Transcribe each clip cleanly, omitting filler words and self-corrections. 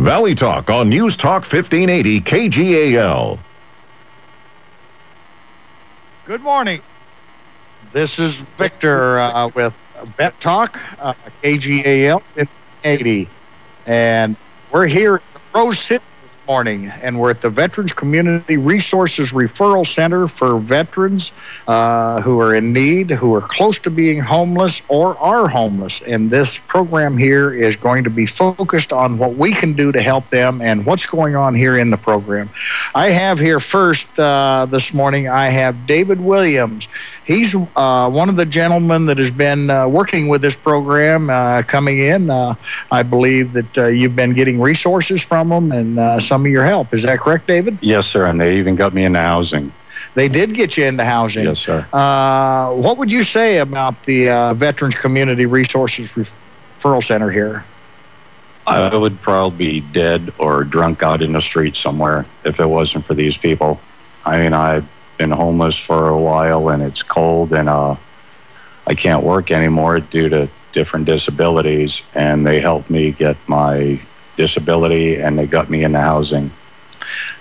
Valley Talk on News Talk 1580 KGAL. Good morning. This is Victor with Vet Talk, KGAL 1580. And we're here at the Rose City this morning, and we're at the Veterans Community Resources Referral Center for veterans who are in need, who are close to being homeless or are homeless. And this program here is going to be focused on what we can do to help them and what's going on here in the program. I have here first this morning, I have David Williams. He's one of the gentlemen that has been working with this program coming in. I believe that you've been getting resources from them and some of your help. Is that correct, David? Yes, sir, and they even got me into housing. They did get you into housing. Yes, sir. What would you say about the Veterans Community Resources Referral Center here? I would probably be dead or drunk out in the street somewhere if it wasn't for these people. I mean, I've been homeless for a while, and it's cold, and I can't work anymore due to different disabilities, and they helped me get my disability, and they got me into housing.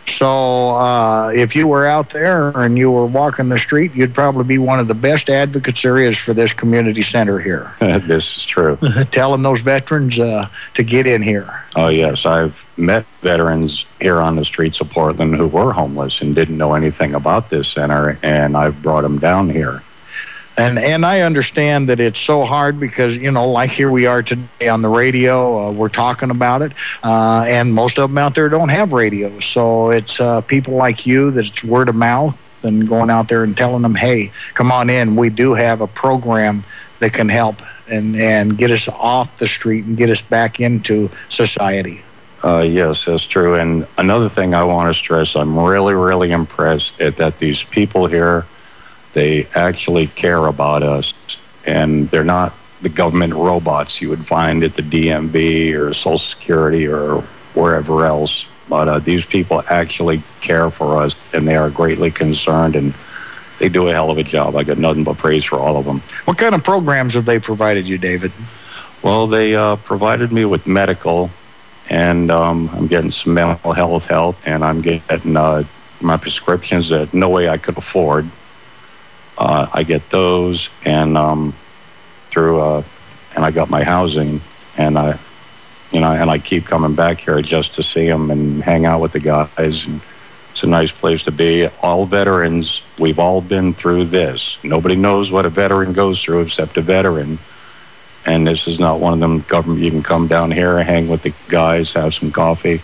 So if you were out there and you were walking the street, you'd probably be one of the best advocates there is for this community center here. This is true. Telling those veterans to get in here. Oh, yes. I've met veterans here on the streets of Portland who were homeless and didn't know anything about this center, and I've brought them down here. And I understand that it's so hard because, you know, like here we are today on the radio, we're talking about it, and most of them out there don't have radios. So it's people like you that it's word of mouth and going out there and telling them, hey, come on in. We do have a program that can help and get us off the street and get us back into society. Yes, that's true. And another thing I want to stress, I'm really, really impressed at that these people here, they actually care about us, and they're not the government robots you would find at the DMV or Social Security or wherever else. But these people actually care for us, and they are greatly concerned, and they do a hell of a job. I got nothing but praise for all of them. What kind of programs have they provided you, David? Well, they provided me with medical, and I'm getting some mental health help, and I'm getting my prescriptions that no way I could afford. I get those, and and I got my housing, and I keep coming back here just to see them and hang out with the guys. And it's a nice place to be. All veterans, we've all been through this. Nobody knows what a veteran goes through except a veteran. And this is not one of them. Government, you can come down here and hang with the guys, have some coffee.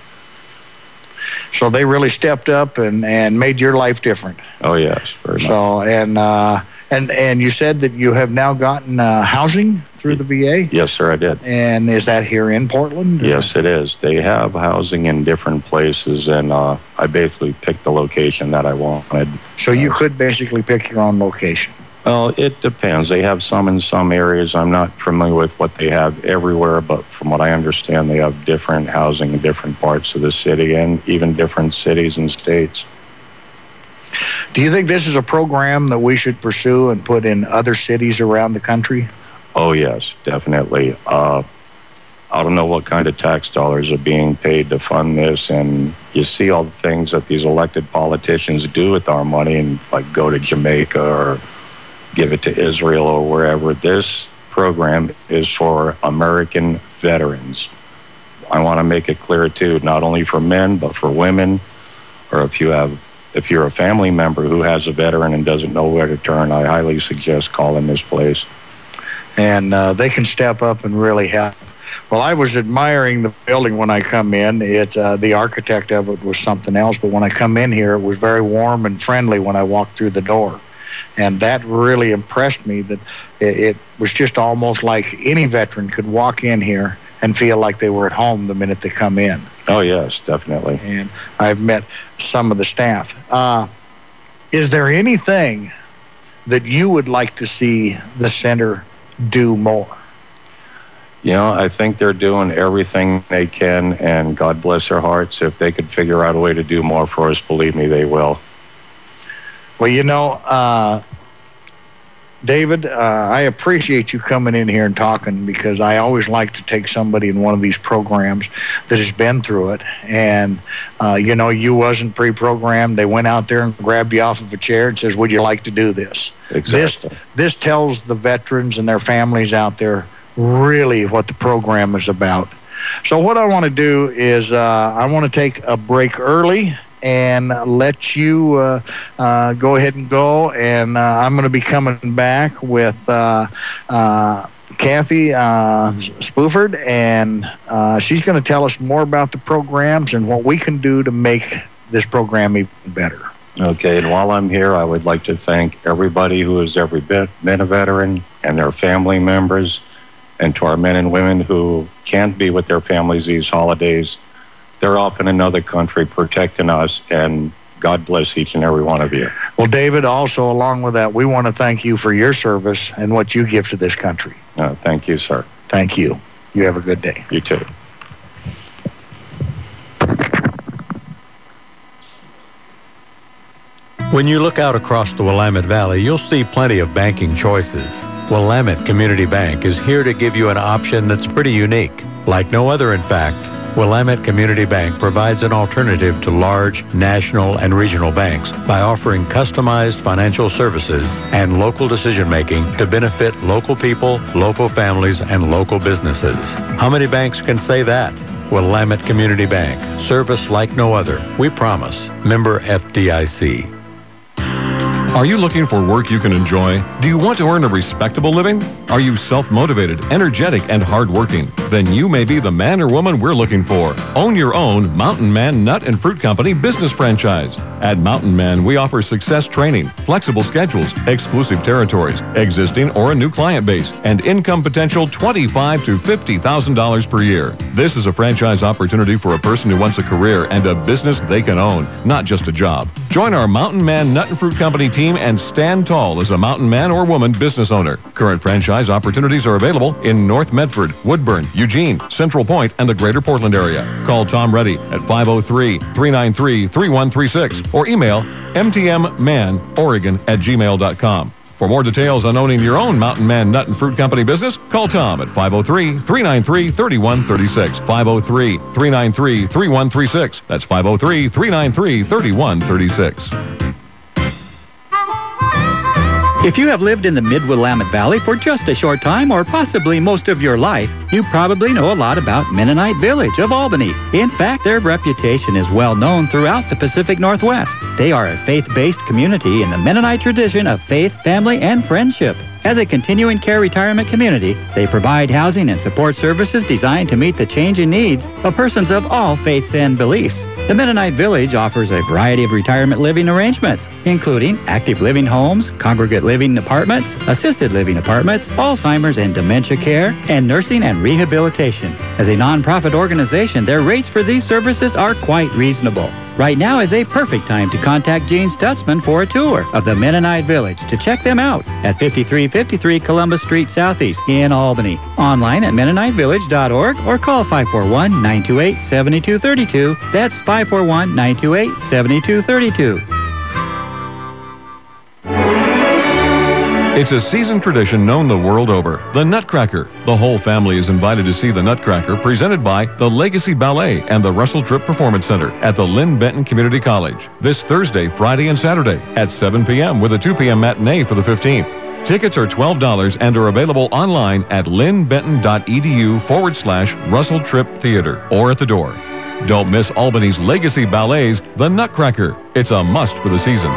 So they really stepped up and made your life different. Oh, yes, very much. So, and you said that you have now gotten housing through the VA? Yes, sir, I did. And is that here in Portland? Or? Yes, it is. They have housing in different places, and I basically picked the location that I wanted. So you could basically pick your own location? Well, it depends. They have some in some areas. I'm not familiar with what they have everywhere, but from what I understand, they have different housing in different parts of the city and even different cities and states. Do you think this is a program that we should pursue and put in other cities around the country? Oh, yes, definitely. I don't know what kind of tax dollars are being paid to fund this, and you see all the things that these elected politicians do with our money, and like go to Jamaica or give it to Israel or wherever. This program is for American veterans. I want to make it clear, too, not only for men, but for women, or if you're a family member who has a veteran and doesn't know where to turn, I highly suggest calling this place. And they can step up and really help. Well, I was admiring the building when I come in. The architect of it was something else, but when I come in here, it was very warm and friendly when I walked through the door. And that really impressed me, that it was just almost like any veteran could walk in here and feel like they were at home the minute they come in. Oh, yes, definitely. And I've met some of the staff. Is there anything that you would like to see the center do more? You know, I think they're doing everything they can, and God bless their hearts. If they could figure out a way to do more for us, believe me, they will. Well, you know, David, I appreciate you coming in here and talking, because I always like to take somebody in one of these programs that has been through it. And, you wasn't pre-programmed. They went out there and grabbed you off of a chair and says, would you like to do this? Exactly. This tells the veterans and their families out there really what the program is about. So what I want to do is I want to take a break early and let you go ahead and go. And I'm going to be coming back with Kathy Spooford, and she's going to tell us more about the programs and what we can do to make this program even better. Okay, and while I'm here, I would like to thank everybody who has ever been a veteran and their family members, and to our men and women who can't be with their families these holidays. They're off in another country protecting us, and God bless each and every one of you. Well, David, also along with that, we want to thank you for your service and what you give to this country. Thank you, sir. Thank you. You have a good day. You too. When you look out across the Willamette Valley, you'll see plenty of banking choices. Willamette Community Bank is here to give you an option that's pretty unique. Like no other, in fact, Willamette Community Bank provides an alternative to large national and regional banks by offering customized financial services and local decision-making to benefit local people, local families, and local businesses. How many banks can say that? Willamette Community Bank. Service like no other. We promise. Member FDIC. Are you looking for work you can enjoy? Do you want to earn a respectable living? Are you self-motivated, energetic, and hardworking? Then you may be the man or woman we're looking for. Own your own Mountain Man Nut and Fruit Company business franchise. At Mountain Man, we offer success training, flexible schedules, exclusive territories, existing or a new client base, and income potential $25,000 to $50,000 per year. This is a franchise opportunity for a person who wants a career and a business they can own, not just a job. Join our Mountain Man Nut and Fruit Company team and stand tall as a mountain man or woman business owner. Current franchise opportunities are available in North Medford, Woodburn, Eugene, Central Point, and the greater Portland area. Call Tom Reddy at 503-393-3136 or email mtmmanoregon@gmail.com. For more details on owning your own Mountain Man Nut and Fruit Company business, call Tom at 503-393-3136. 503-393-3136. That's 503-393-3136. If you have lived in the Mid-Willamette Valley for just a short time or possibly most of your life, you probably know a lot about Mennonite Village of Albany. In fact, their reputation is well known throughout the Pacific Northwest. They are a faith-based community in the Mennonite tradition of faith, family, and friendship. As a continuing care retirement community, they provide housing and support services designed to meet the changing needs of persons of all faiths and beliefs. The Mennonite Village offers a variety of retirement living arrangements, including active living homes, congregate living apartments, assisted living apartments, Alzheimer's and dementia care, and nursing and rehabilitation. As a nonprofit organization, their rates for these services are quite reasonable. Right now is a perfect time to contact Gene Stutzman for a tour of the Mennonite Village to check them out at 5353 Columbus Street Southeast in Albany. Online at MennoniteVillage.org or call 541-928-7232. That's 541-928-7232. It's a seasoned tradition known the world over, the Nutcracker. The whole family is invited to see the Nutcracker presented by the Legacy Ballet and the Russell Tripp Performance Center at the Lynn Benton Community College this Thursday, Friday, and Saturday at 7 p.m. with a 2 p.m. matinee for the 15th. Tickets are $12 and are available online at lynnbenton.edu/Russell Tripp Theater or at the door. Don't miss Albany's Legacy Ballet's The Nutcracker. It's a must for the season.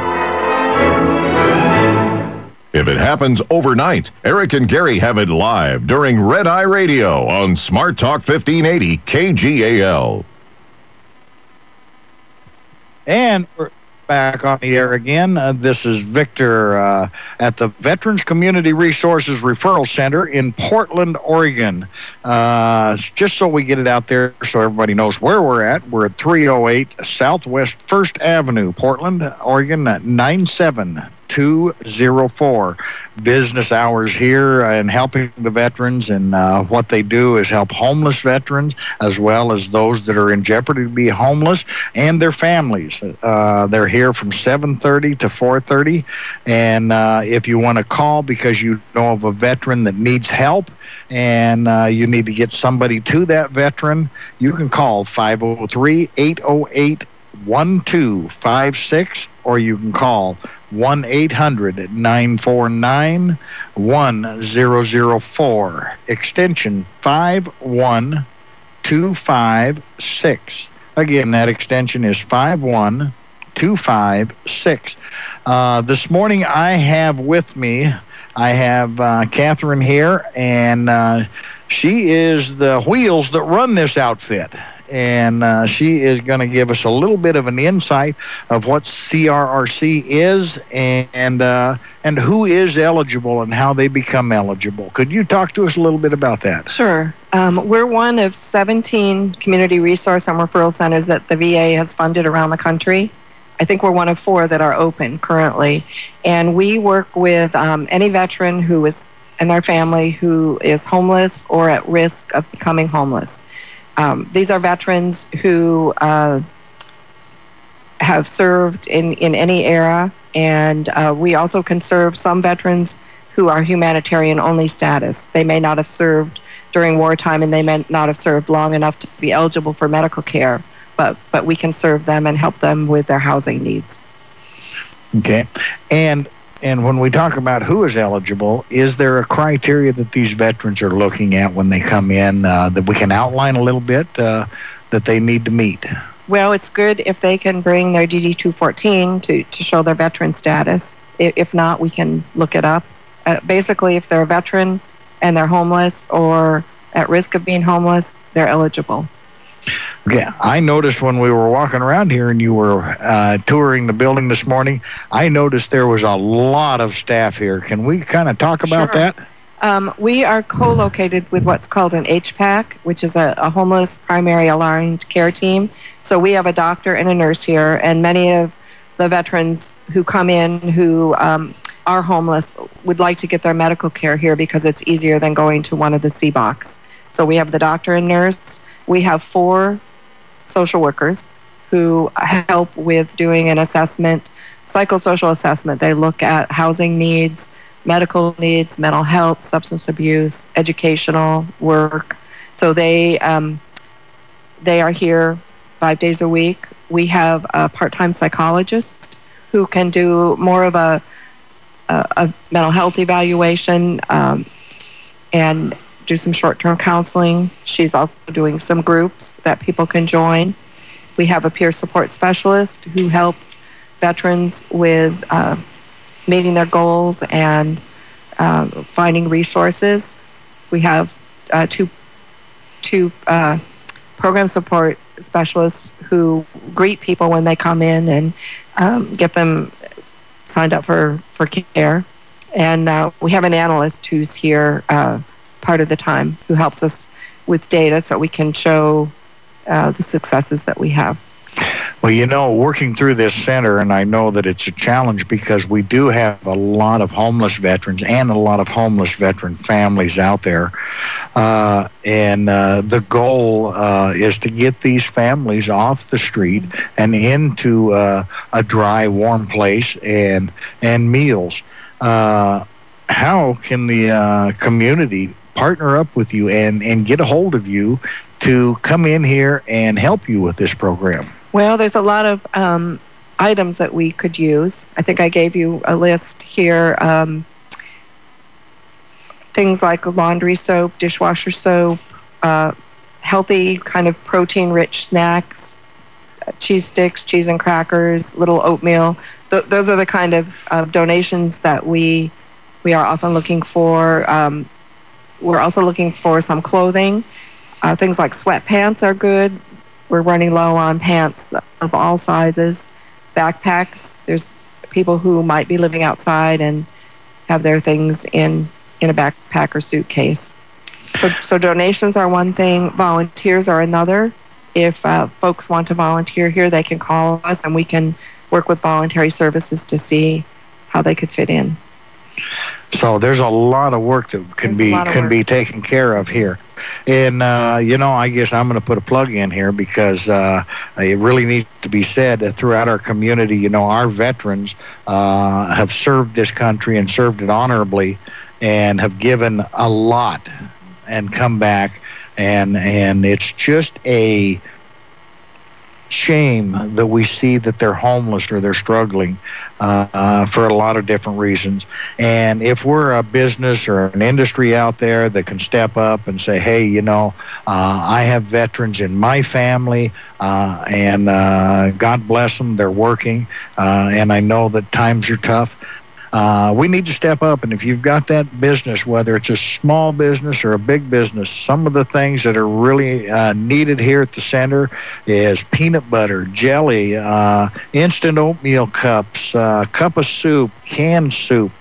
If it happens overnight, Eric and Gary have it live during Red Eye Radio on Smart Talk 1580 KGAL. And we're back on the air again. This is Victor at the Veterans Community Resources Referral Center in Portland, Oregon. Just so we get it out there so everybody knows where we're at, we're at 308 Southwest 1st Avenue, Portland, Oregon, 970 204. Business hours here and helping the veterans, and what they do is help homeless veterans as well as those that are in jeopardy to be homeless and their families. They're here from 7:30 to 4:30, and if you want to call because you know of a veteran that needs help and you need to get somebody to that veteran, you can call 503-808-1256, or you can call 1-800-949-1004, extension 51256. Again, that extension is 51256. This morning I have with me, Catherine here, and she is the wheels that run this outfit. And she is going to give us a little bit of an insight of what CRRC is and who is eligible and how they become eligible. Could you talk to us a little bit about that? Sure. We're one of 17 community resource and referral centers that the VA has funded around the country. I think we're one of 4 that are open currently. And we work with any veteran who is and their family who is homeless or at risk of becoming homeless. These are veterans who have served in any era, and we also can serve some veterans who are humanitarian-only status. They may not have served during wartime, and they may not have served long enough to be eligible for medical care, but we can serve them and help them with their housing needs. Okay. And when we talk about who is eligible, is there a criteria that these veterans are looking at when they come in that we can outline a little bit that they need to meet? Well, it's good if they can bring their DD-214 to show their veteran status. If not, we can look it up. Basically, if they're a veteran and they're homeless or at risk of being homeless, they're eligible. Okay, I noticed when we were walking around here and you were touring the building this morning, I noticed there was a lot of staff here. Can we kind of talk about that? We are co-located with what's called an HPAC, which is a homeless primary aligned care team. So we have a doctor and a nurse here, and many of the veterans who come in who are homeless would like to get their medical care here because it's easier than going to one of the CBOCs. So we have the doctor and nurse. We have 4 social workers who help with doing an assessment, psychosocial assessment. They look at housing needs, medical needs, mental health, substance abuse, educational work. So they are here 5 days a week. We have a part-time psychologist who can do more of a mental health evaluation and do some short-term counseling. She's also doing some groups that people can join. We have a peer support specialist who helps veterans with meeting their goals and finding resources. We have two program support specialists who greet people when they come in and get them signed up for care. And we have an analyst who's here part of the time who helps us with data so we can show the successes that we have. Well, you know, working through this center, and I know that it's a challenge because we do have a lot of homeless veterans and a lot of homeless veteran families out there. And the goal is to get these families off the street and into a dry, warm place and meals. How can the community partner up with you and get a hold of you to come in here and help you with this program? Well, there's a lot of items that we could use. I think I gave you a list here. Things like laundry soap, dishwasher soap, healthy kind of protein-rich snacks, cheese sticks, cheese and crackers, little oatmeal. Those are the kind of donations that we are often looking for. We're also looking for some clothing. Things like sweatpants are good. We're running low on pants of all sizes. Backpacks. There's people who might be living outside and have their things in a backpack or suitcase. So donations are one thing. Volunteers are another. If folks want to volunteer here, they can call us and we can work with voluntary services to see how they could fit in. So there's a lot of work that can be taken care of here. And, I guess I'm going to put a plug in here because it really needs to be said that throughout our community, our veterans have served this country and served it honorably and have given a lot and come back. And it's just a shame that we see that they're homeless or they're struggling for a lot of different reasons. And if we're a business or an industry out there that can step up and say, hey, I have veterans in my family, and God bless them, they're working, and I know that times are tough. We need to step up, and if you've got that business, whether it's a small business or a big business, some of the things that are really needed here at the center is peanut butter, jelly, instant oatmeal cups, cup of soup, canned soup,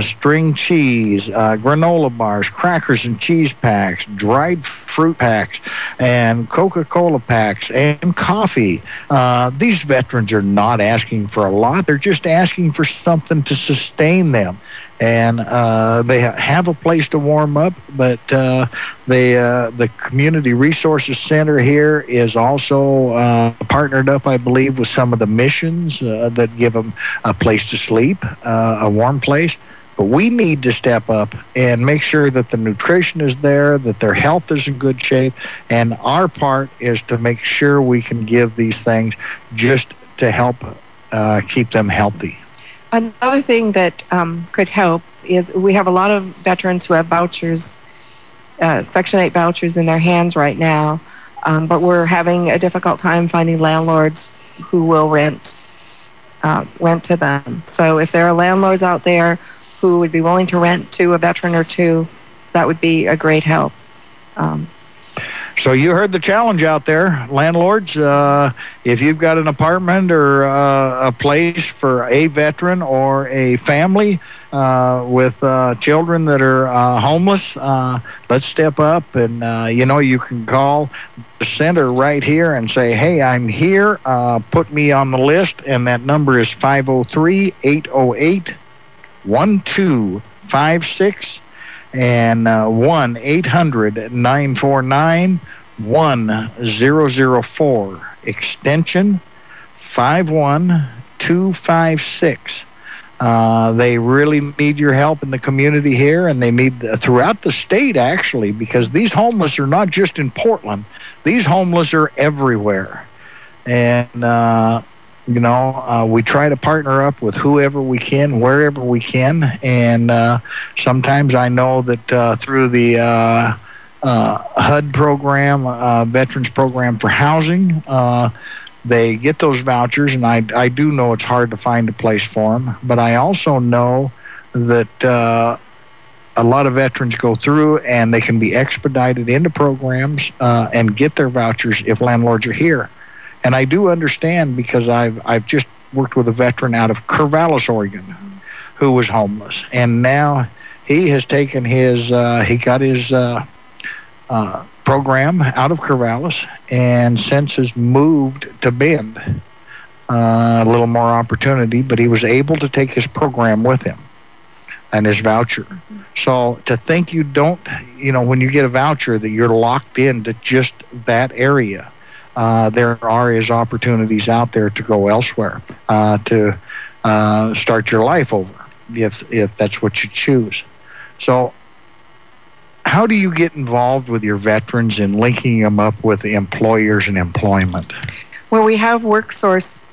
string cheese, granola bars, crackers and cheese packs, dried fruit packs, and Coca-Cola packs, and coffee. These veterans are not asking for a lot. They're just asking for something to sustain them. And they have a place to warm up, but the Community Resources Center here is also partnered up, I believe, with some of the missions that give them a place to sleep, a warm place. But we need to step up and make sure that the nutrition is there, that their health is in good shape, and our part is to make sure we can give these things just to help keep them healthy. Another thing that could help is we have a lot of veterans who have vouchers, Section 8 vouchers in their hands right now, but we're having a difficult time finding landlords who will rent to them. So if there are landlords out there who would be willing to rent to a veteran or two, that would be a great help. So you heard the challenge out there, landlords. If you've got an apartment or a place for a veteran or a family with children that are homeless, let's step up. And, you can call the center right here and say, hey, I'm here. Put me on the list. And that number is 503-808-1256. And 1-800-949-1004, extension 51256. They really need your help in the community here, and they need throughout the state, actually, because these homeless are not just in Portland. These homeless are everywhere. And we try to partner up with whoever we can, wherever we can. And sometimes I know that through the HUD program, Veterans Program for Housing, they get those vouchers, and I do know it's hard to find a place for them. But I also know that a lot of veterans go through, and they can be expedited into programs and get their vouchers if landlords are here. And I do understand, because I've just worked with a veteran out of Corvallis, Oregon, who was homeless, and now he has taken his program out of Corvallis, and since has moved to Bend. A little more opportunity, but he was able to take his program with him and his voucher. So to think you don't, when you get a voucher, that you're locked into just that area. There is opportunities out there to go elsewhere, to start your life over, if that's what you choose. So how do you get involved with your veterans in linking them up with employers and employment? Well, we have WorkSource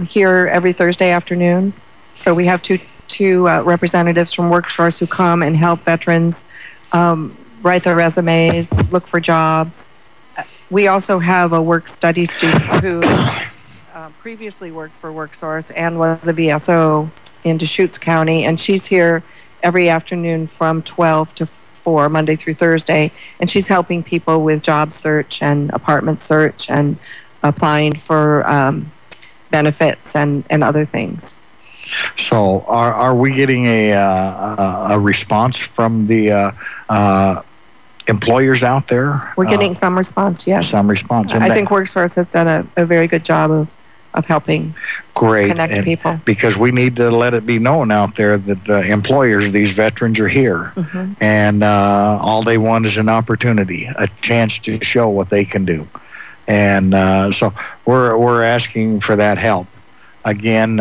here every Thursday afternoon. So we have two representatives from WorkSource who come and help veterans write their resumes, look for jobs. We also have a work-study student who previously worked for WorkSource and was a VSO in Deschutes County, and she's here every afternoon from 12 to 4, Monday through Thursday, and she's helping people with job search and apartment search and applying for benefits and other things. So are we getting a response from the employers out there? We're getting some response, yes. Some response. I think WorkSource has done a very good job of helping connect people. Because we need to let it be known out there that employers, these veterans are here, and all they want is an opportunity, a chance to show what they can do. And so we're asking for that help. Again,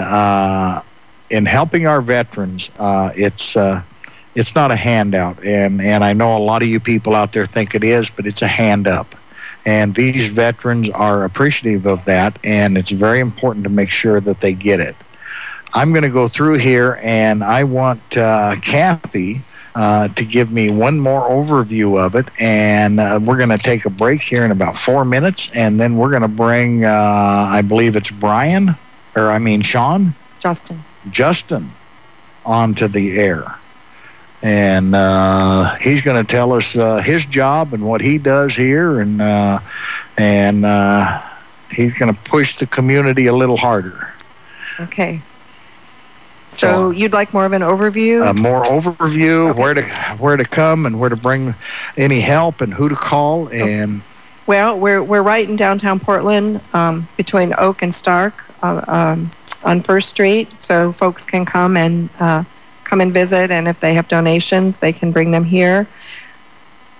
in helping our veterans, it's not a handout, and I know a lot of you people out there think it is, but it's a hand up. And these veterans are appreciative of that, and it's very important to make sure that they get it. I'm going to go through here, and I want Kathy to give me one more overview of it, and we're going to take a break here in about 4 minutes, and then we're going to bring, I believe it's Sean? Justin onto the air. And he's going to tell us his job and what he does here, and he's going to push the community a little harder. Okay. So you'd like more of an overview? More overview, okay. where to come and where to bring any help and who to call. And well, we're right in downtown Portland, between Oak and Stark, on 1st Street, so folks can come and visit, and if they have donations, they can bring them here.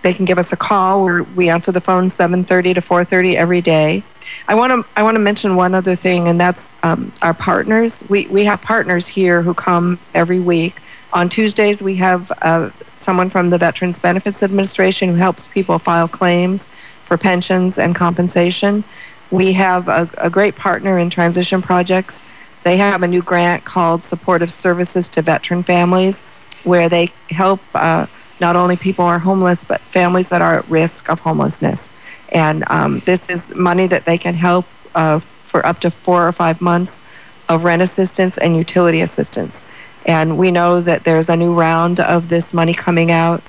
They can give us a call. We answer the phone 7:30 to 4:30 every day. I want to mention one other thing, and that's our partners. We have partners here who come every week. On Tuesdays, we have someone from the Veterans Benefits Administration who helps people file claims for pensions and compensation. We have a great partner in transition projects. They have a new grant called Supportive Services to Veteran Families, where they help not only people who are homeless, but families that are at risk of homelessness. And this is money that they can help for up to 4 or 5 months of rent assistance and utility assistance. And we know that there's a new round of this money coming out.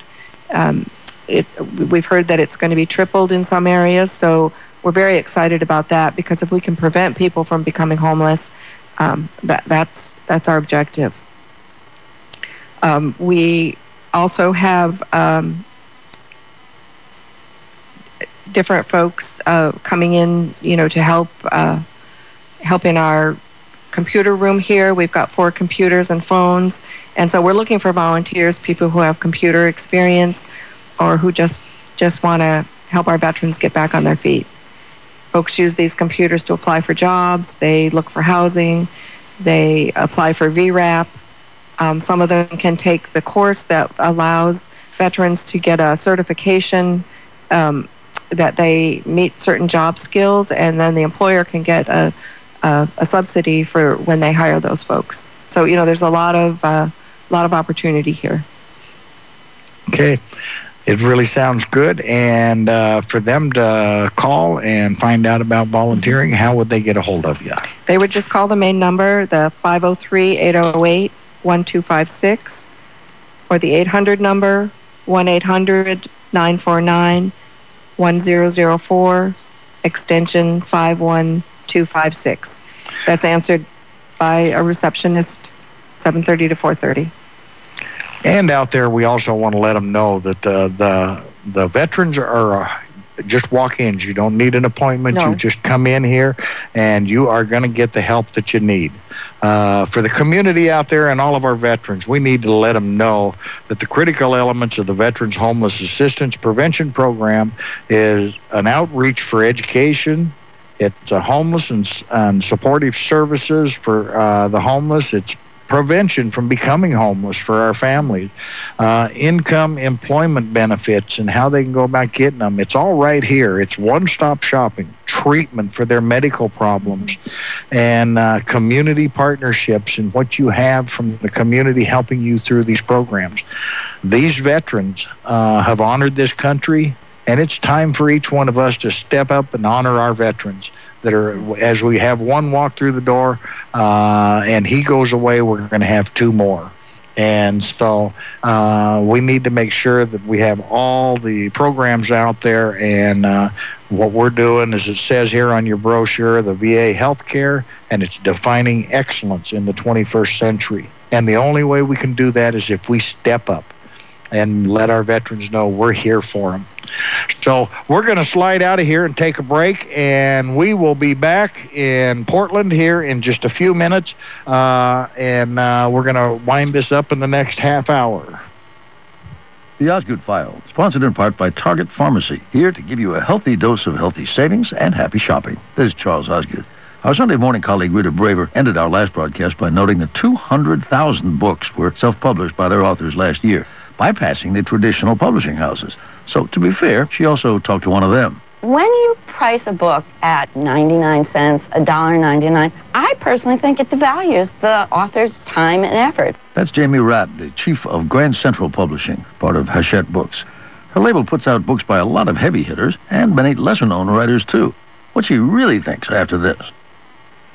We've heard that it's going to be tripled in some areas, so we're very excited about that, because if we can prevent people from becoming homeless, that's our objective. We also have different folks coming in, to help in our computer room here. We've got 4 computers and phones, and so we're looking for volunteers, people who have computer experience or who just want to help our veterans get back on their feet. Folks use these computers to apply for jobs. They look for housing. They apply for VRAP. Some of them can take the course that allows veterans to get a certification that they meet certain job skills, and then the employer can get a subsidy for when they hire those folks. So there's a lot of opportunity here. Okay. It really sounds good. And for them to call and find out about volunteering, how would they get a hold of you? They would just call the main number, the 503-808-1256, or the 800 number, 1-800-949-1004, extension 51256. That's answered by a receptionist, 7:30 to 4:30. And out there, we also want to let them know that the veterans are just walk-ins. You don't need an appointment. No. You just come in here, and you are going to get the help that you need. For the community out there and all of our veterans, we need to let them know that the critical elements of the Veterans Homeless Assistance Prevention Program is an outreach for education. It's a homeless and supportive services for the homeless. It's prevention from becoming homeless for our families, income employment benefits and how they can go about getting them. It's all right here. It's one-stop shopping, treatment for their medical problems, and community partnerships and what you have from the community helping you through these programs. These veterans have honored this country, and it's time for each one of us to step up and honor our veterans. That are, as we have one walk through the door and he goes away, we're going to have 2 more. And so we need to make sure that we have all the programs out there. And what we're doing, as it says here on your brochure, the VA healthcare, and it's defining excellence in the 21st century. And the only way we can do that is if we step up and let our veterans know we're here for them. So we're going to slide out of here and take a break, and we will be back in Portland here in just a few minutes, and we're going to wind this up in the next half hour. The Osgood File, sponsored in part by Target Pharmacy, here to give you a healthy dose of healthy savings and happy shopping. This is Charles Osgood. Our Sunday morning colleague, Rita Braver, ended our last broadcast by noting that 200,000 books were self-published by their authors last year, bypassing the traditional publishing houses. So, to be fair, she also talked to one of them. When you price a book at 99 cents, $1.99, I personally think it devalues the author's time and effort. That's Jamie Rabb, the chief of Grand Central Publishing, part of Hachette Books. Her label puts out books by a lot of heavy hitters and many lesser-known writers, too. What she really thinks after this.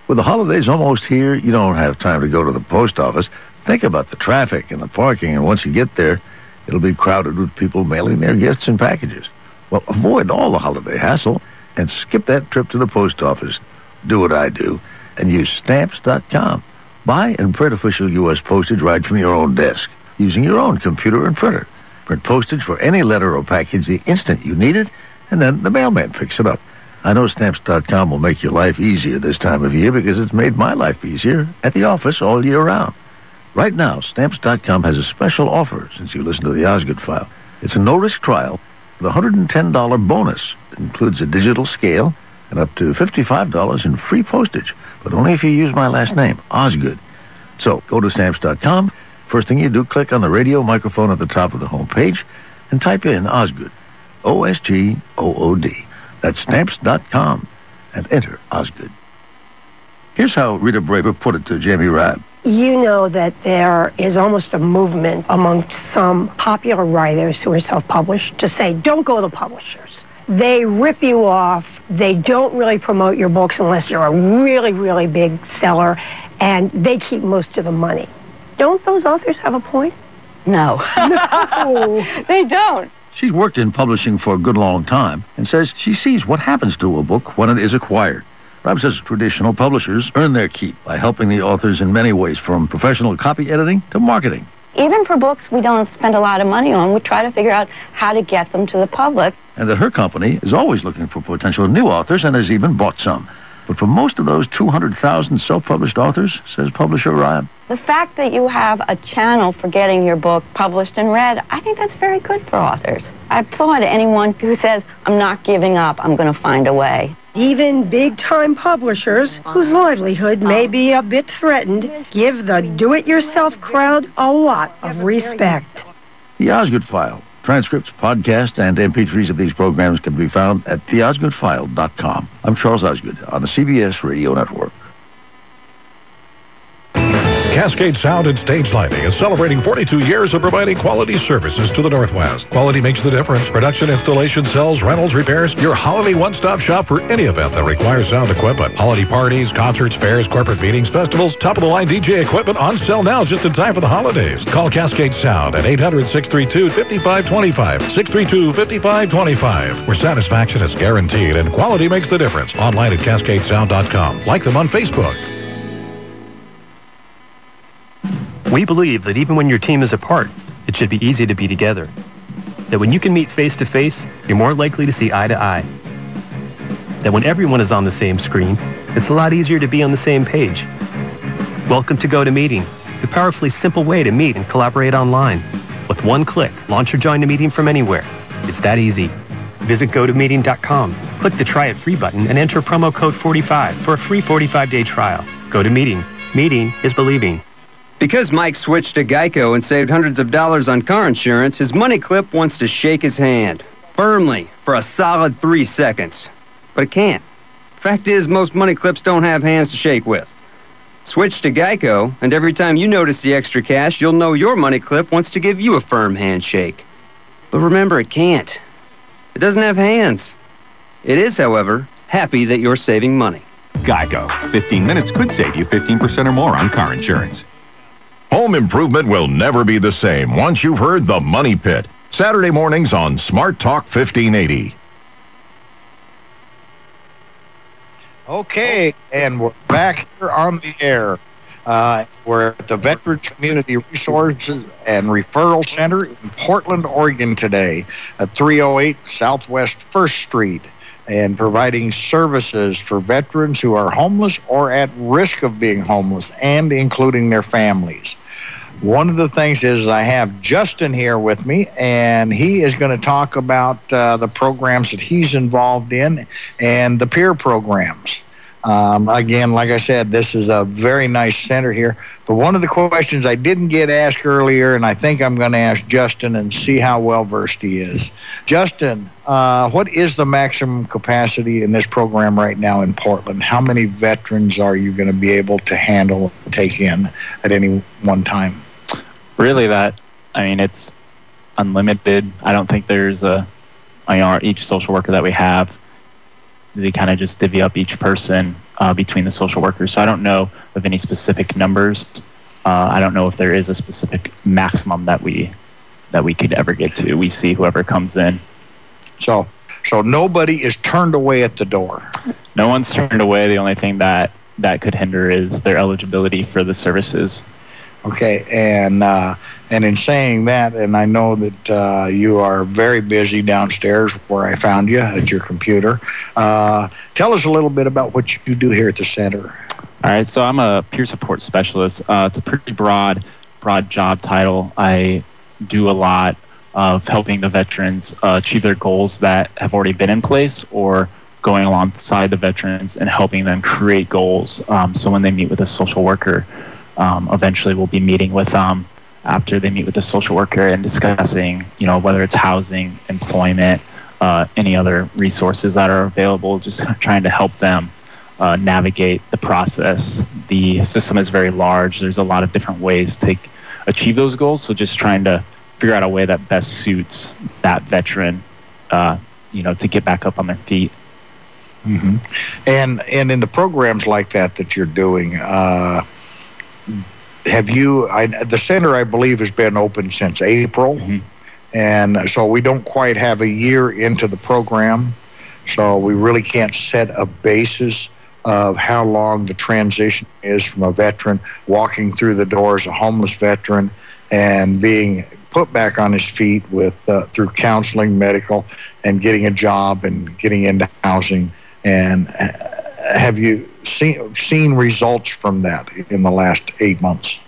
With the holidays almost here, you don't have time to go to the post office. Think about the traffic and the parking, and once you get there, it'll be crowded with people mailing their gifts and packages. Well, avoid all the holiday hassle and skip that trip to the post office. Do what I do and use Stamps.com. Buy and print official U.S. postage right from your own desk using your own computer and printer. Print postage for any letter or package the instant you need it, and then the mailman picks it up. I know Stamps.com will make your life easier this time of year because it's made my life easier at the office all year round. Right now, Stamps.com has a special offer since you listen to the Osgood File. It's a no-risk trial with a $110 bonus that includes a digital scale and up to $55 in free postage, but only if you use my last name, Osgood. So, go to Stamps.com. First thing you do, click on the radio microphone at the top of the home page and type in Osgood, O-S-G-O-O-D. That's Stamps.com and enter Osgood. Here's how Rita Braver put it to Jamie Rabb. You know that there is almost a movement among some popular writers who are self-published to say, don't go to the publishers. They rip you off. They don't really promote your books unless you're a really, really big seller, and they keep most of the money. Don't those authors have a point? No. No. They don't. She's worked in publishing for a good long time and says she sees what happens to a book when it is acquired. Rob says traditional publishers earn their keep by helping the authors in many ways, from professional copy editing to marketing. Even for books we don't spend a lot of money on, we try to figure out how to get them to the public. And that her company is always looking for potential new authors and has even bought some. But for most of those 200,000 self-published authors, says publisher Ryan, the fact that you have a channel for getting your book published and read, I think that's very good for authors. I applaud anyone who says, I'm not giving up, I'm going to find a way. Even big-time publishers, whose livelihood may be a bit threatened, give the do-it-yourself crowd a lot of respect. The Osgood File. Transcripts, podcasts, and MP3s of these programs can be found at theosgoodfile.com. I'm Charles Osgood on the CBS Radio Network. Cascade Sound and Stage Lighting is celebrating 42 years of providing quality services to the Northwest. Quality makes the difference. Production, installation, sales, rentals, repairs. Your holiday one-stop shop for any event that requires sound equipment. Holiday parties, concerts, fairs, corporate meetings, festivals. Top-of-the-line DJ equipment on sale now just in time for the holidays. Call Cascade Sound at 800-632-5525. 632-5525. Where satisfaction is guaranteed and quality makes the difference. Online at CascadeSound.com. Like them on Facebook. We believe that even when your team is apart, it should be easy to be together. That when you can meet face-to-face, you're more likely to see eye-to-eye. That when everyone is on the same screen, it's a lot easier to be on the same page. Welcome to GoToMeeting, the powerfully simple way to meet and collaborate online. With one click, launch or join a meeting from anywhere. It's that easy. Visit GoToMeeting.com, click the Try It Free button, and enter promo code 45 for a free 45-day trial. GoToMeeting. Meeting is believing. Because Mike switched to Geico and saved hundreds of dollars on car insurance, his money clip wants to shake his hand, firmly, for a solid 3 seconds. But it can't. Fact is, most money clips don't have hands to shake with. Switch to Geico, and every time you notice the extra cash, you'll know your money clip wants to give you a firm handshake. But remember, it can't. It doesn't have hands. It is, however, happy that you're saving money. Geico. 15 minutes could save you 15% or more on car insurance. Home improvement will never be the same once you've heard The Money Pit. Saturday mornings on Smart Talk 1580. Okay, and we're back here on the air. We're at the Veterans Community Resources and Referral Center in Portland, Oregon today at 308 Southwest 1st Street, and providing services for veterans who are homeless or at risk of being homeless, and including their families. One of the things is I have Justin here with me, and he is going to talk about the programs that he's involved in and the peer programs. Again, like I said, this is a very nice center here. But one of the questions I didn't get asked earlier, and I think I'm going to ask Justin and see how well-versed he is. Justin, what is the maximum capacity in this program right now in Portland? How many veterans are you going to be able to handle, take in at any one time? Really, it's unlimited. I don't think there's each social worker that we have, they kind of just divvy up each person between the social workers. So I don't know of any specific numbers. I don't know if there is a specific maximum that we could ever get to. We see whoever comes in. So nobody is turned away at the door. No one's turned away. The only thing that could hinder is their eligibility for the services. Okay, and in saying that, and I know that you are very busy downstairs where I found you at your computer. Tell us a little bit about what you do here at the center. All right, so I'm a peer support specialist. It's a pretty broad job title. I do a lot of helping the veterans achieve their goals that have already been in place, or going alongside the veterans and helping them create goals. So when they meet with a social worker, eventually we'll be meeting with them after they meet with the social worker and discussing, whether it's housing, employment, any other resources that are available, just trying to help them navigate the process. The system is very large. There's a lot of different ways to achieve those goals, so just trying to figure out a way that best suits that veteran, to get back up on their feet. Mm-hmm. And in the programs like that you're doing, the center, I believe, has been open since April, mm-hmm. and so we don't quite have a year into the program, so we really can't set a basis of how long the transition is from a veteran walking through the door as a homeless veteran and being put back on his feet with through counseling, medical, and getting a job and getting into housing. And have you seen results from that in the last 8 months?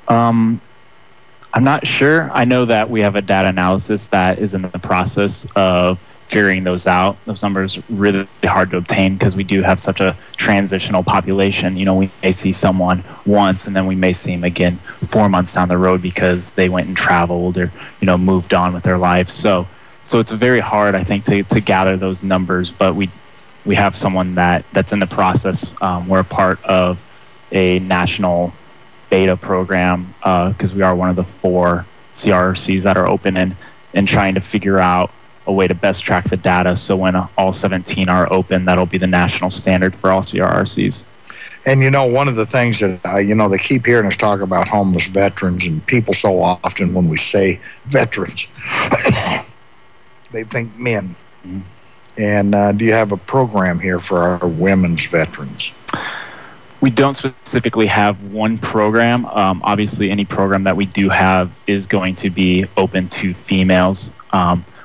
I'm not sure. I know that we have a data analysis that is in the process of figuring those out. Those numbers are really hard to obtain because we do have such a transitional population. We may see someone once, and then we may see them again 4 months down the road because they went and traveled or moved on with their lives. So it's very hard, I think, to gather those numbers. But we have someone that's in the process. We're a part of a national beta program because we are one of the 4 CRRCs that are open, and trying to figure out a way to best track the data. So when all 17 are open, that'll be the national standard for all CRRCs. And one of the things that they keep hearing us talk about homeless veterans, and people so often when we say veterans, they think men. Mm-hmm. And do you have a program here for our women's veterans? We don't specifically have one program. Obviously, any program that we do have is going to be open to females.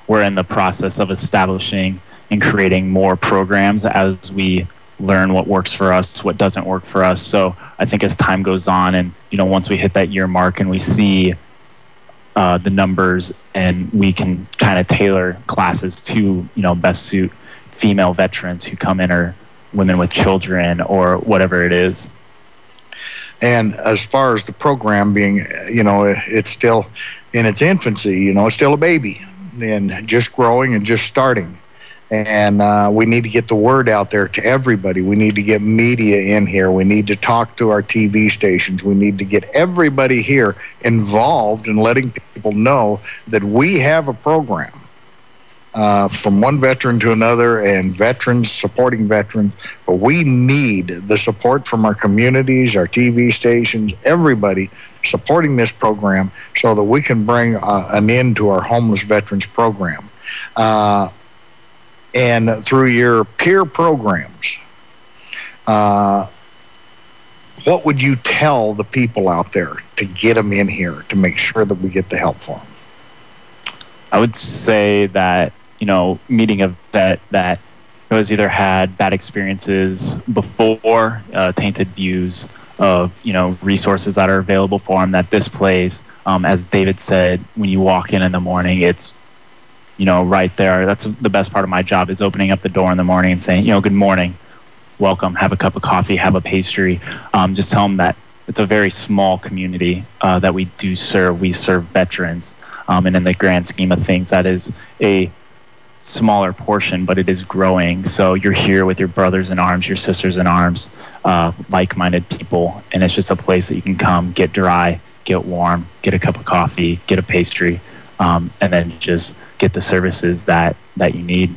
We're in the process of establishing and creating more programs as we learn what works for us, what doesn't work for us. So I think as time goes on, and once we hit that year mark and we see the numbers, and we can kind of tailor classes to best suit female veterans who come in, or women with children, or whatever it is. And as far as the program being, it's still in its infancy. It's still a baby and just growing and just starting. And we need to get the word out there to everybody. We need to get media in here. We need to talk to our TV stations. We need to get everybody here involved in letting people know that we have a program from one veteran to another, and veterans supporting veterans. But we need the support from our communities, our TV stations, everybody supporting this program so that we can bring an end to our homeless veterans program. And through your peer programs, what would you tell the people out there to get them in here to make sure that we get the help for them? I would say that, meeting a vet that has either had bad experiences before, tainted views of, resources that are available for them, that this place, as David said, when you walk in the morning, it's, right there. That's the best part of my job, is opening up the door in the morning and saying, good morning, welcome, have a cup of coffee, have a pastry. Just tell them that it's a very small community that we do serve. We serve veterans. And in the grand scheme of things, that is a smaller portion, but it is growing. So you're here with your brothers in arms, your sisters in arms, like-minded people, and it's just a place that you can come, get dry, get warm, get a cup of coffee, get a pastry, and then just get the services that you need.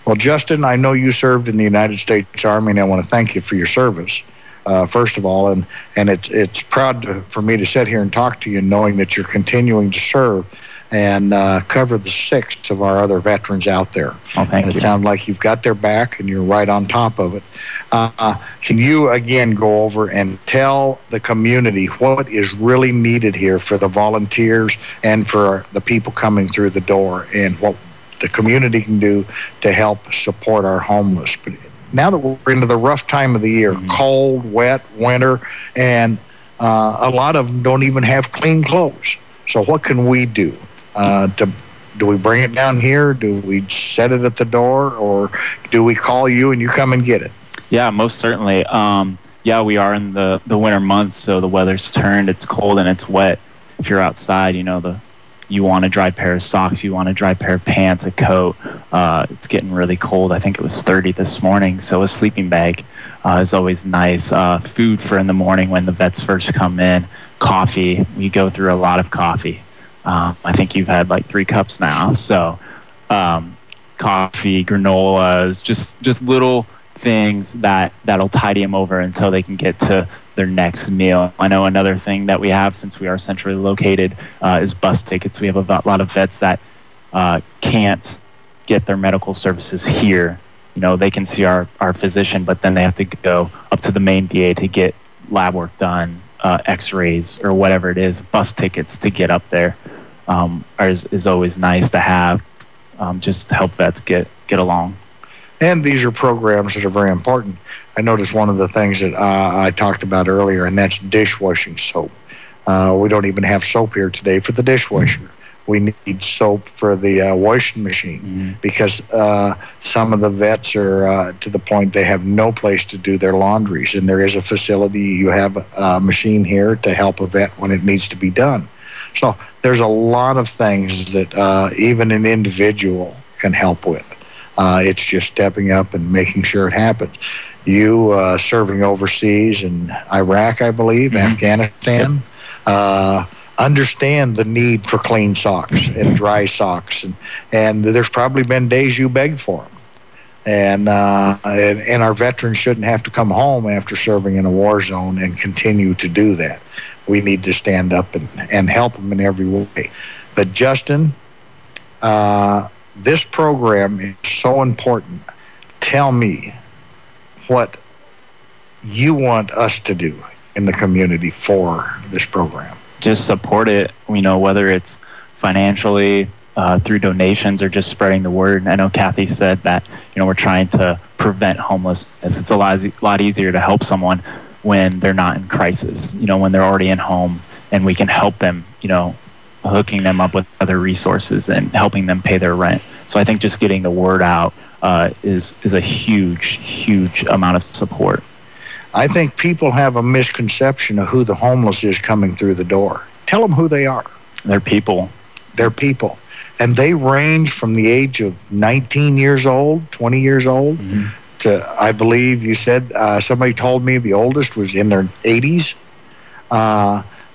Well, Justin, I know you served in the United States Army, and I want to thank you for your service, first of all, and it's proud for me to sit here and talk to you, knowing that you're continuing to serve and cover the 6 of our other veterans out there. Oh, thank you. It sounds like you've got their back and you're right on top of it. Can you again go over and tell the community what is really needed here for the volunteers and for the people coming through the door, and what the community can do to help support our homeless? But now that we're into the rough time of the year, cold, wet, winter, and a lot of them don't even have clean clothes. So what can we do? Do we bring it down here? Do we set it at the door? Or do we call you and you come and get it? Yeah, most certainly. Yeah, we are in the winter months, so the weather's turned. It's cold and it's wet. If you're outside, you want a dry pair of socks, you want a dry pair of pants, a coat. It's getting really cold. I think it was 30 this morning, so a sleeping bag is always nice. Food for in the morning when the vets first come in. Coffee. We go through a lot of coffee. I think you've had like 3 cups now. So coffee, granolas, just little things that'll tide them over until they can get to their next meal. I know another thing that we have, since we are centrally located, is bus tickets. We have a lot of vets that can't get their medical services here. They can see our physician, but then they have to go up to the main VA to get lab work done, x-rays, or whatever it is. Bus tickets to get up there is always nice to have, just to help vets get along. And these are programs that are very important. I noticed one of the things that I talked about earlier, and that's dishwashing soap. We don't even have soap here today for the dishwasher. We need soap for the washing machine, because some of the vets are to the point they have no place to do their laundries, and there is a facility. You have a machine here to help a vet when it needs to be done. So there's a lot of things that even an individual can help with. It's just stepping up and making sure it happens. You serving overseas in Iraq, I believe, Afghanistan, understand the need for clean socks and dry socks, and there's probably been days you begged for them. And our veterans shouldn't have to come home after serving in a war zone and continue to do that. We need to stand up and help them in every way. But Justin, this program is so important. Tell me what you want us to do in the community for this program. Just support it, whether it's financially, through donations, or just spreading the word. I know Kathy said that, we're trying to prevent homelessness. It's a lot easier to help someone when they're not in crisis, when they're already in home, and we can help them, hooking them up with other resources and helping them pay their rent. So I think just getting the word out is a huge amount of support. I think people have a misconception of who the homeless is coming through the door. Tell them who they are. They're people. They're people. And they range from the age of 19 years old, 20 years old, to, I believe you said, somebody told me the oldest was in their 80s.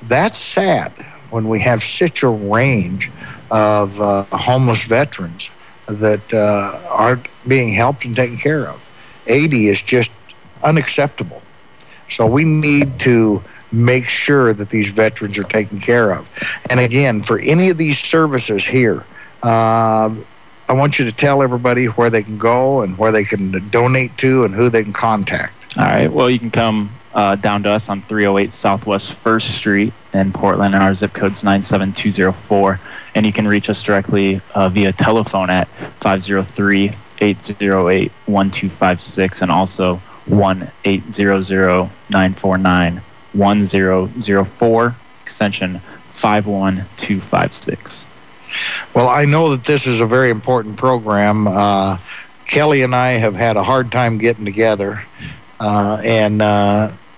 That's sad when we have such a range of homeless veterans that aren't being helped and taken care of. 80 is just unacceptable. So we need to make sure that these veterans are taken care of. And again, for any of these services here, I want you to tell everybody where they can go and where they can donate to and who they can contact. All right. Well, you can come down to us on 308 Southwest 1st Street in Portland, and our zip code's 97204. And you can reach us directly via telephone at 503-808-1256 and also 1-800-949-1004, extension 51256. Well, I know that this is a very important program. Kelly and I have had a hard time getting together,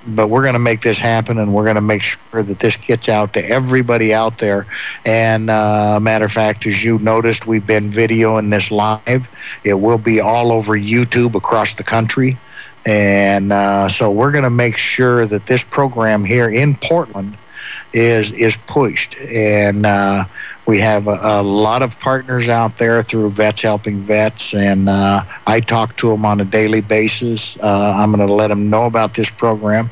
but we're going to make this happen, and we're going to make sure that this gets out to everybody out there. And matter of fact, as you noticed, we've been videoing this live. It will be all over YouTube across the country. And so we're going to make sure that this program here in Portland is pushed. And we have a lot of partners out there through Vets Helping Vets, and I talk to them on a daily basis. I'm going to let them know about this program.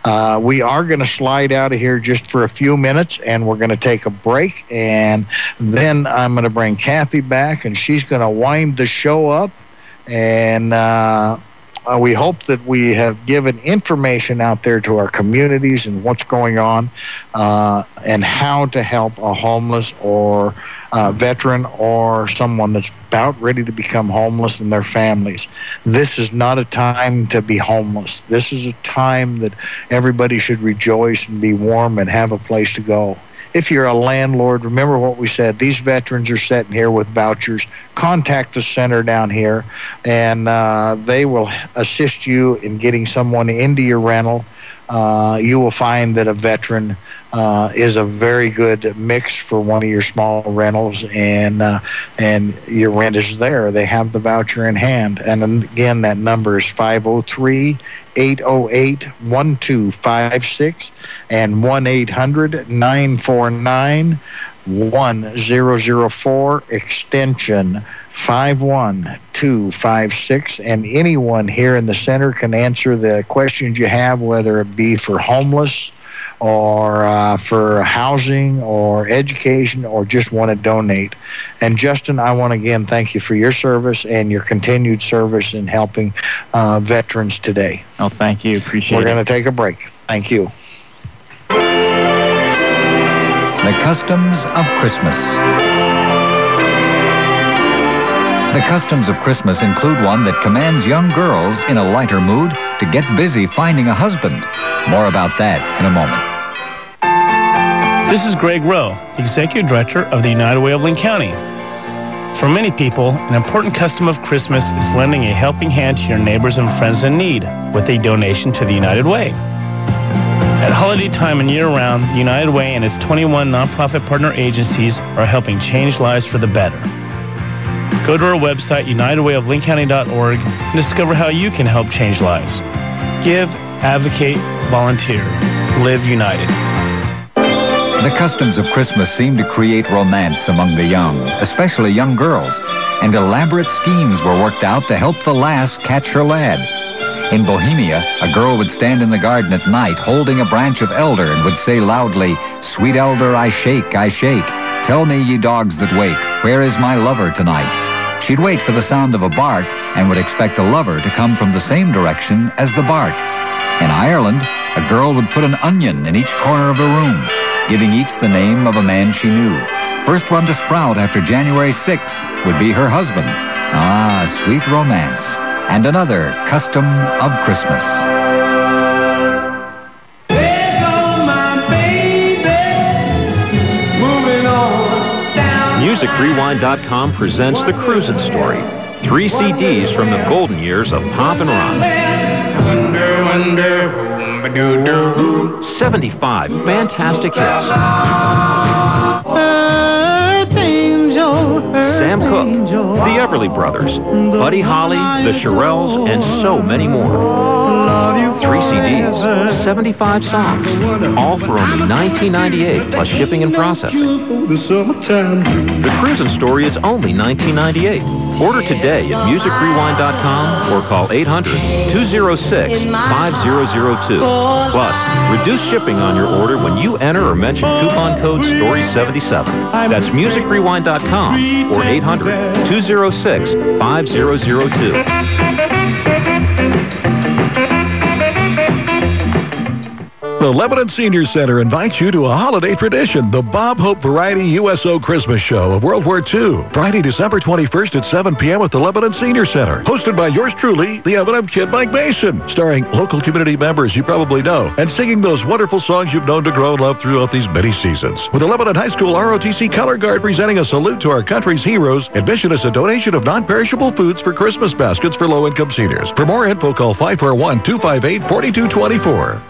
We are going to slide out of here just for a few minutes, and we're going to take a break, and then I'm going to bring Kathy back, and she's going to wind the show up, and we hope that we have given information out there to our communities and what's going on and how to help a homeless or veteran or someone that's about ready to become homeless and their families. This is not a time to be homeless. This is a time that everybody should rejoice and be warm and have a place to go. If you're a landlord, remember what we said. These veterans are sitting here with vouchers. Contact the center down here, and they will assist you in getting someone into your rental. You will find that a veteran is a very good mix for one of your small rentals, and your rent is there. They have the voucher in hand. And again, that number is 503-808-1256 and 1-800-949-1004, extension 51256. And anyone here in the center can answer the questions you have, whether it be for homeless or for housing or education, or just want to donate. And Justin, I want to again thank you for your service and your continued service in helping veterans today. Oh, thank you. Appreciate it. We're going to take a break. Thank you. The customs of Christmas. The customs of Christmas include one that commands young girls in a lighter mood to get busy finding a husband. More about that in a moment. This is Greg Rowe, the Executive Director of the United Way of Linn County. For many people, an important custom of Christmas is lending a helping hand to your neighbors and friends in need with a donation to the United Way. At holiday time and year-round, the United Way and its 21 nonprofit partner agencies are helping change lives for the better. Go to our website, unitedwayoflinncounty.org, and discover how you can help change lives. Give, advocate, volunteer. Live united. The customs of Christmas seem to create romance among the young, especially young girls, and elaborate schemes were worked out to help the lass catch her lad. In Bohemia, a girl would stand in the garden at night holding a branch of elder and would say loudly, "Sweet elder, I shake, I shake. Tell me, ye dogs that wake, where is my lover tonight?" She'd wait for the sound of a bark and would expect a lover to come from the same direction as the bark. In Ireland, a girl would put an onion in each corner of the room, giving each the name of a man she knew. First one to sprout after January 6th would be her husband. Ah, sweet romance. And another custom of Christmas. MusicRewind.com presents The Cruisin' Story. 3 CDs from the golden years of pop and rock. 75 fantastic hits. Sam Cooke, the Everly Brothers, Buddy Holly, the Shirelles, and so many more. 3 CDs, 75 songs, all for only $19.98 plus shipping and processing. The Cruisin' Story is only $19.98. Order today at MusicRewind.com or call 800-206-5002. Plus, reduce shipping on your order when you enter or mention coupon code STORY77. That's MusicRewind.com or 800-206-5002. The Lebanon Senior Center invites you to a holiday tradition, the Bob Hope Variety USO Christmas Show of World War II. Friday, December 21st at 7 p.m. at the Lebanon Senior Center. Hosted by yours truly, the M&M Kid Mike Mason. Starring local community members you probably know, and singing those wonderful songs you've known to grow and love throughout these many seasons. With the Lebanon High School ROTC Color Guard presenting a salute to our country's heroes, admission is a donation of non-perishable foods for Christmas baskets for low-income seniors. For more info, call 541-258-4224.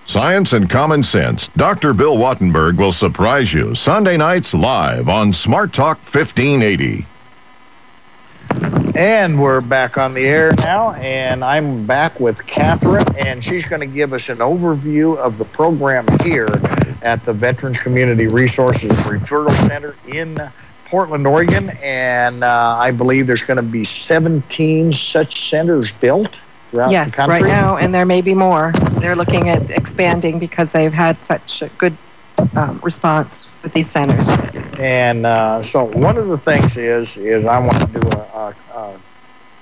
Science and Common Sense. Dr. Bill Wattenberg will surprise you Sunday nights live on Smart Talk 1580. And we're back on the air now, and I'm back with Catherine, and she's going to give us an overview of the program here at the Veterans Community Resources Referral Center in Portland, Oregon, and I believe there's going to be 17 such centers built throughout the country. Yes, right now, and there may be more. They're looking at expanding because they've had such a good response with these centers. And so one of the things is I want to do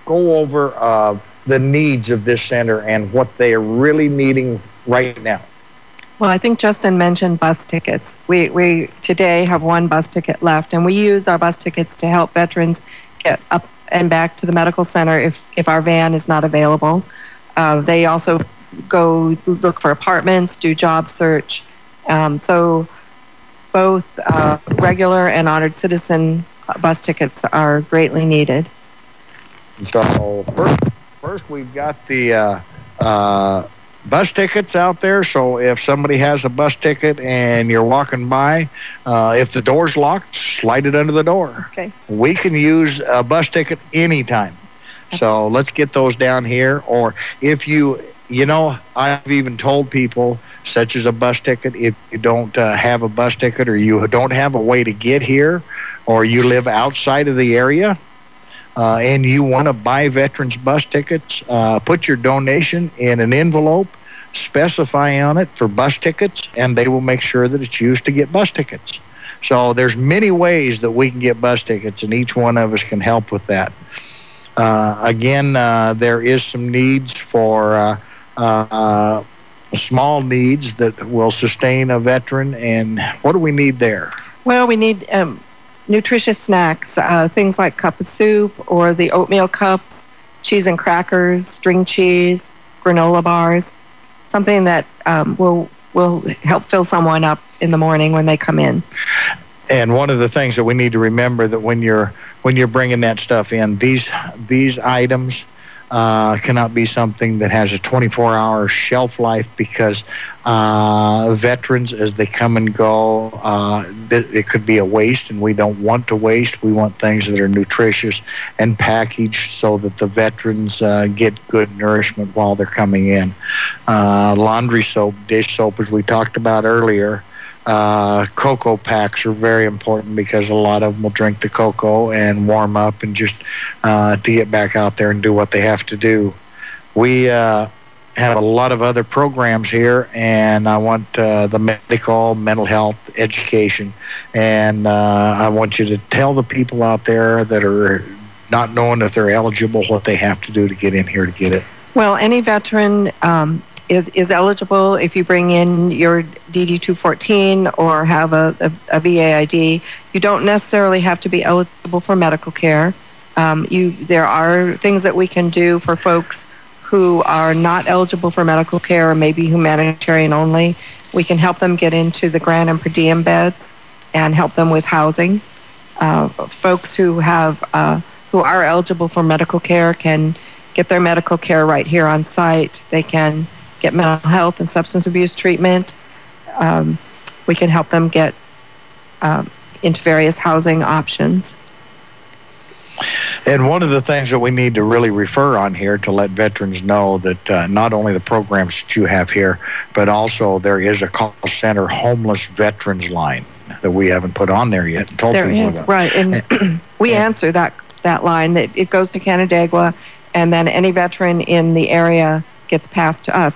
go over the needs of this center and what they are really needing right now. Well, I think Justin mentioned bus tickets. We today have one bus ticket left, and we use our bus tickets to help veterans get up and back to the medical center if our van is not available. They also go look for apartments, do job search. So both regular and honored citizen bus tickets are greatly needed. So first we've got the bus tickets out there. So if somebody has a bus ticket and you're walking by, if the door's locked, slide it under the door. Okay. We can use a bus ticket anytime. So let's get those down here. Or if you know, I've even told people, such as a bus ticket, if you don't have a bus ticket or you don't have a way to get here, or you live outside of the area, and you want to buy veterans bus tickets, put your donation in an envelope, specify on it for bus tickets, and they will make sure that it's used to get bus tickets. So there's many ways that we can get bus tickets, and each one of us can help with that. Again, there is some needs for small needs that will sustain a veteran, and what do we need there? Well, we need nutritious snacks, things like cup of soup or the oatmeal cups, cheese and crackers, string cheese, granola bars, something that will help fill someone up in the morning when they come in. And one of the things that we need to remember that when you're bringing that stuff in, these items cannot be something that has a 24-hour shelf life, because veterans, as they come and go, it could be a waste, and we don't want to waste. We want things that are nutritious and packaged so that the veterans get good nourishment while they're coming in. Laundry soap, dish soap, as we talked about earlier. Cocoa packs are very important, because a lot of them will drink the cocoa and warm up and just to get back out there and do what they have to do. We have a lot of other programs here, and I want the medical, mental health, education, and I want you to tell the people out there that are not knowing if they're eligible what they have to do to get in here to get it. Well, any veteran is eligible if you bring in your DD-214 or have a VA ID. You don't necessarily have to be eligible for medical care. There are things that we can do for folks who are not eligible for medical care or maybe humanitarian only. We can help them get into the grant and per diem beds and help them with housing. Folks who are eligible for medical care can get their medical care right here on site. They can get mental health and substance abuse treatment. We can help them get into various housing options. And one of the things that we need to really refer on here to let veterans know that not only the programs that you have here, but also there is a call center homeless veterans line that we haven't put on there yet. There is, right. And we answer that line. It goes to Canandaigua, and then any veteran in the area gets passed to us.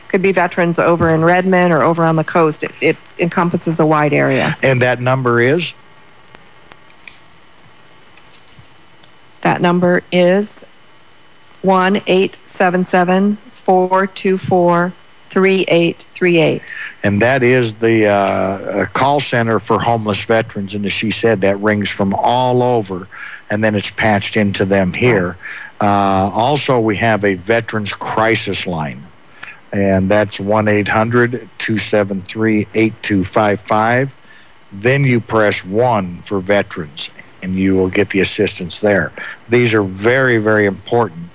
Could be veterans over in Redmond or over on the coast. It encompasses a wide area. And that number is? That number is 1-877-424-3600. 3838. And that is the call center for homeless veterans. And as she said, that rings from all over, and then it's patched into them here. Also, we have a Veterans Crisis Line, and that's 1-800-273-8255. Then you press 1 for veterans, and you will get the assistance there. These are very, very important.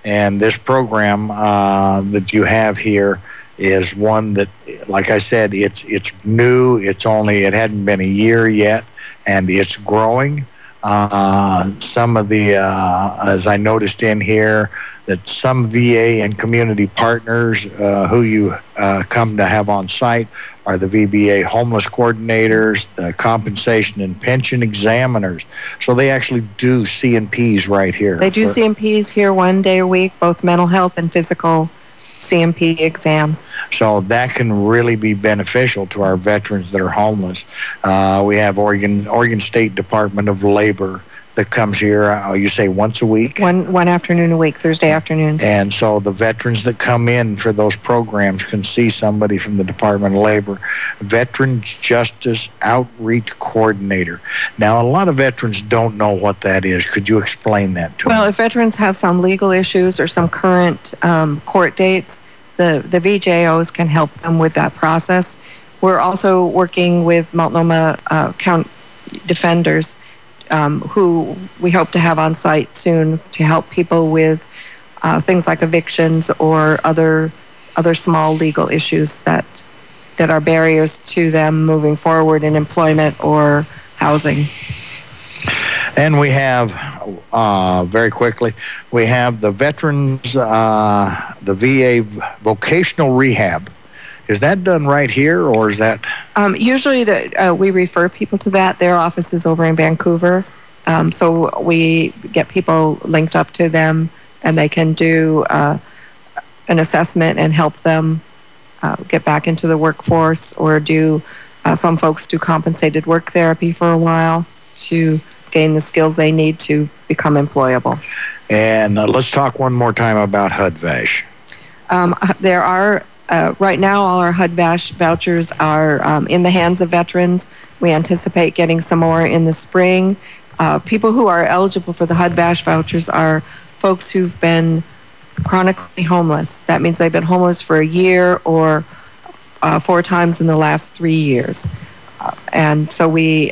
And this program that you have here is one that, like I said, it's new. It hadn't been a year yet, and it's growing. Some of the, as I noticed in here, that some VA and community partners who you come to have on site are the VBA homeless coordinators, the compensation and pension examiners. So they actually do C&Ps right here. They do C&Ps here 1 day a week, both mental health and physical C&P exams. So that can really be beneficial to our veterans that are homeless. We have Oregon State Department of Labor that comes here, you say once a week? One afternoon a week, Thursday afternoons. And so the veterans that come in for those programs can see somebody from the Department of Labor. Veteran Justice Outreach Coordinator. Now, a lot of veterans don't know what that is. Could you explain that to Well, them? if veterans have some legal issues or some current court dates, the VJOs can help them with that process. We're also working with Multnomah County Defenders, who we hope to have on site soon to help people with things like evictions or other small legal issues that are barriers to them moving forward in employment or housing. And we have, very quickly, we have the veterans, the VA vocational rehab. Is that done right here, or is that? Usually we refer people to that. Their office is over in Vancouver. So we get people linked up to them, and they can do an assessment and help them get back into the workforce, or do some folks do compensated work therapy for a while to gain the skills they need to become employable. And let's talk one more time about HUD-VASH. There are, right now, all our HUD-VASH vouchers are in the hands of veterans. We anticipate getting some more in the spring. People who are eligible for the HUD-VASH vouchers are folks who've been chronically homeless. That means they've been homeless for a year or 4 times in the last 3 years. And so we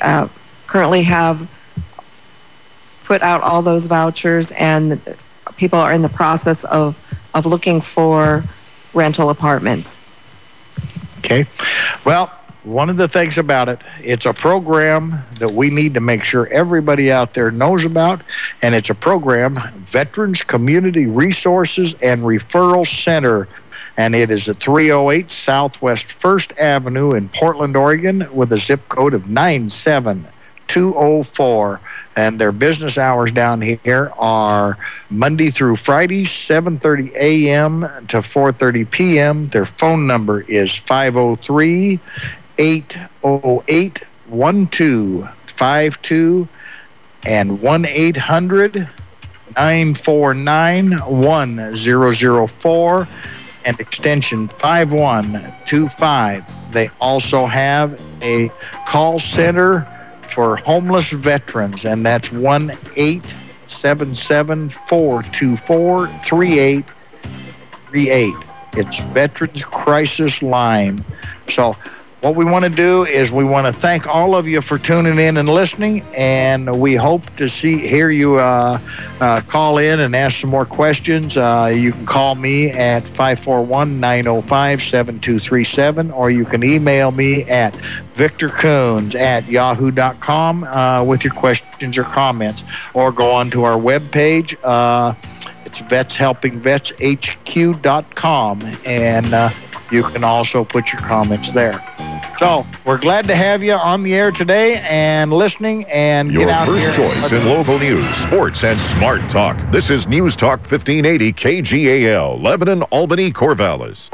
currently have put out all those vouchers, and people are in the process of looking for rental apartments. Okay. Well, one of the things about it, it's a program that we need to make sure everybody out there knows about, and it's a program, Veterans Community Resources and Referral Center, and it is at 308 Southwest 1st Avenue in Portland, Oregon, with a zip code of 97204. And their business hours down here are Monday through Friday, 7:30 a.m. to 4:30 p.m. Their phone number is 503-808-1252 and 1-800-949-1004 and extension 5125. They also have a call center for homeless veterans, and that's 1-877-424-3838. It's Veterans Crisis Line. So what we want to do is we want to thank all of you for tuning in and listening, and we hope to hear you call in and ask some more questions. You can call me at 541-905-7237, or you can email me at victorkuhns@yahoo.com with your questions or comments, or go on to our webpage. It's vetshelpingvetshq.com, and you can also put your comments there. So we're glad to have you on the air today and listening, and Your get out here. first choice in local news, sports, and smart talk. This is News Talk 1580 KGAL, Lebanon, Albany, Corvallis.